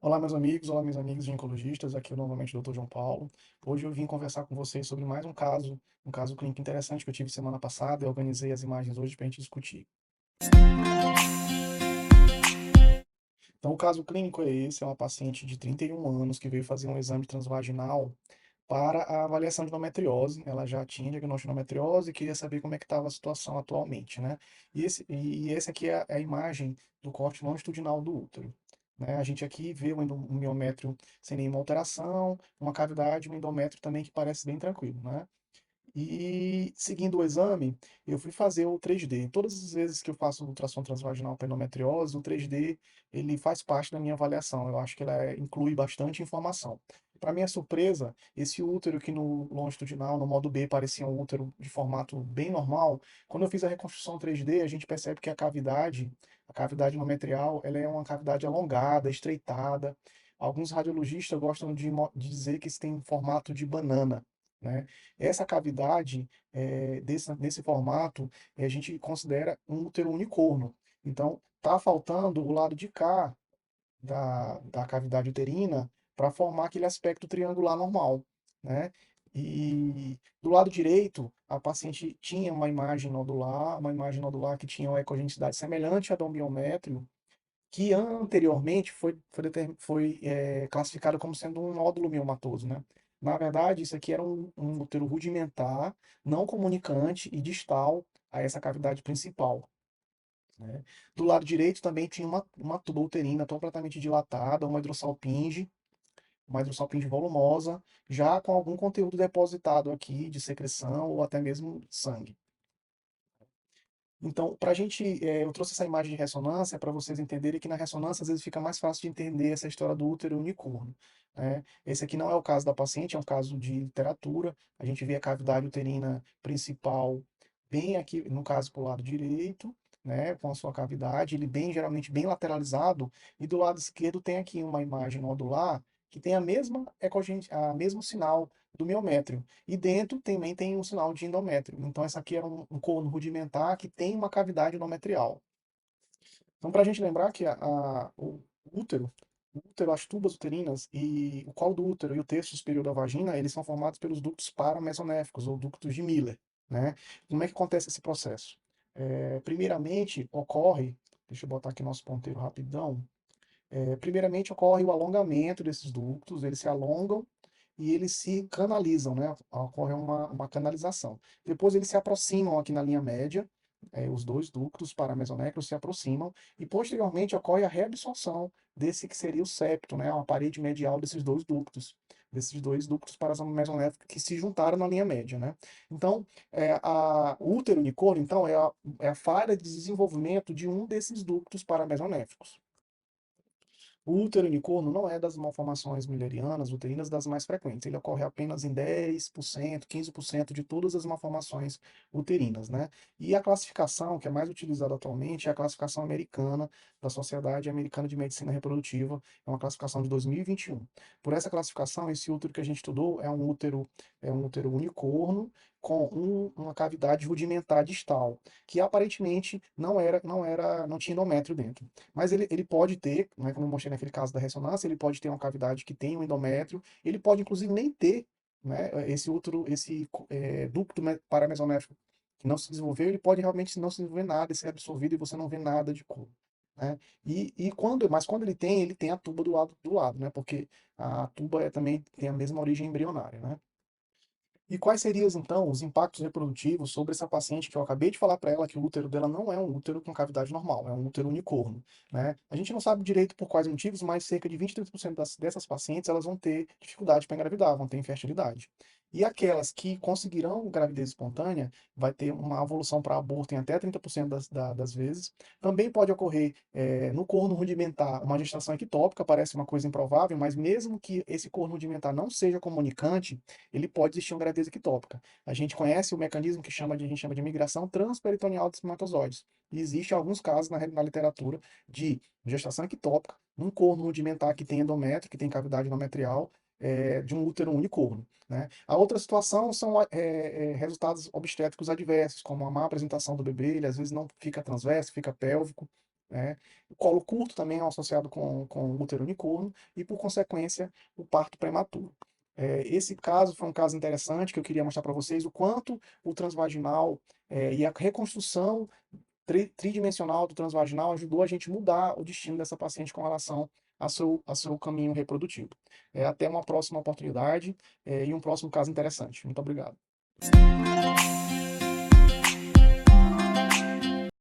Olá, meus amigos, olá, meus amigos ginecologistas, aqui é novamente o Dr. João Paulo. Hoje eu vim conversar com vocês sobre mais um caso clínico interessante que eu tive semana passada. Eu organizei as imagens hoje para a gente discutir. Então, o caso clínico é esse: é uma paciente de 31 anos que veio fazer um exame transvaginal para a avaliação de endometriose. Ela já tinha diagnóstico de endometriose e queria saber como é que estava a situação atualmente, né? E esse aqui é a imagem do corte longitudinal do útero. Né? A gente aqui vê um miométrio sem nenhuma alteração, uma cavidade, um endométrio também que parece bem tranquilo, né? E seguindo o exame, eu fui fazer o 3D. Todas as vezes que eu faço ultrassom transvaginal para endometriose, o 3D ele faz parte da minha avaliação. Eu acho que inclui bastante informação. Para minha surpresa, esse útero que no longitudinal, no modo B, parecia um útero de formato bem normal, quando eu fiz a reconstrução 3D, a gente percebe que a cavidade endometrial, ela é uma cavidade alongada, estreitada. Alguns radiologistas gostam de dizer que isso tem formato de banana, né? Essa cavidade, nesse formato, a gente considera um útero unicorno. Então, está faltando o lado de cá da cavidade uterina para formar aquele aspecto triangular normal, né? E do lado direito, a paciente tinha uma imagem nodular que tinha uma ecogenicidade semelhante à do biométrio, que anteriormente foi classificado como sendo um nódulo miomatoso, né? Na verdade, isso aqui era um útero rudimentar, não comunicante e distal a essa cavidade principal, né? Do lado direito também tinha uma tuba uterina completamente dilatada, uma hidrossalpinge volumosa, já com algum conteúdo depositado aqui de secreção ou até mesmo sangue. Então, eu trouxe essa imagem de ressonância para vocês entenderem que na ressonância às vezes fica mais fácil de entender essa história do útero unicórnio, né? Esse aqui não é o caso da paciente, é um caso de literatura. A gente vê a cavidade uterina principal bem aqui, no caso, para o lado direito, né? Com a sua cavidade, ele geralmente bem lateralizado, e do lado esquerdo tem aqui uma imagem nodular que tem a mesmo sinal do miométrio. E dentro também tem um sinal de endométrio. Então, essa aqui era um corno rudimentar que tem uma cavidade endometrial. Então, para a gente lembrar que útero, o útero, as tubas uterinas e o colo do útero e o terço superior da vagina, eles são formados pelos ductos paramesonéficos, ou ductos de Miller, né? Como é que acontece esse processo? Primeiramente, deixa eu botar aqui nosso ponteiro rapidão. Primeiramente, ocorre o alongamento desses ductos, eles se alongam e eles se canalizam, né? Ocorre uma canalização. Depois eles se aproximam aqui na linha média, os dois ductos paramesonécricos se aproximam, e posteriormente ocorre a reabsorção desse que seria o septo, né? A parede medial desses dois ductos paramesonécricos que se juntaram na linha média, né? Então, o útero unicórnio, então, é a falha de desenvolvimento de um desses ductos paramesonéficos. O útero unicorno não é das malformações müllerianas uterinas das mais frequentes. Ele ocorre apenas em 10%, 15% de todas as malformações uterinas, né? E a classificação que é mais utilizada atualmente é a classificação americana da Sociedade Americana de Medicina Reprodutiva, é uma classificação de 2021. Por essa classificação, esse útero que a gente estudou é um útero unicorno com uma cavidade rudimentar distal, que aparentemente não tinha endométrio dentro. Mas ele pode ter, né, como eu mostrei naquele caso da ressonância, ele pode ter uma cavidade que tem um endométrio, ele pode inclusive nem ter, né, esse útero, ducto paramesonéfrico que não se desenvolveu, ele pode realmente não se desenvolver nada, ser absorvido e você não vê nada de cor, né? Mas quando ele tem a tuba do lado, né? Porque a tuba também tem a mesma origem embrionária, né? E quais seriam, então, os impactos reprodutivos sobre essa paciente que eu acabei de falar para ela que o útero dela não é um útero com cavidade normal, é um útero unicorno, né? A gente não sabe direito por quais motivos, mas cerca de 20 a 30% dessas pacientes elas vão ter dificuldade para engravidar, vão ter infertilidade. E aquelas que conseguirão gravidez espontânea, vai ter uma evolução para aborto em até 30% das vezes. Também pode ocorrer no corno rudimentar uma gestação ectópica, parece uma coisa improvável, mas mesmo que esse corno rudimentar não seja comunicante, ele pode existir uma gravidez ectópica. A gente conhece o mecanismo a gente chama de migração transperitoneal dos espermatozoides. E existe alguns casos na literatura de gestação ectópica, um corno rudimentar que tem endométrio, que tem cavidade endometrial, de um útero unicorno, né? A outra situação são resultados obstétricos adversos, como a má apresentação do bebê, ele às vezes não fica transverso, fica pélvico, né? O colo curto também é associado com útero unicorno e, por consequência, o parto prematuro. Esse caso foi um caso interessante que eu queria mostrar para vocês o quanto o transvaginal e a reconstrução tridimensional do transvaginal ajudou a gente mudar o destino dessa paciente com relação ao seu caminho reprodutivo. Até uma próxima oportunidade e um próximo caso interessante. Muito obrigado.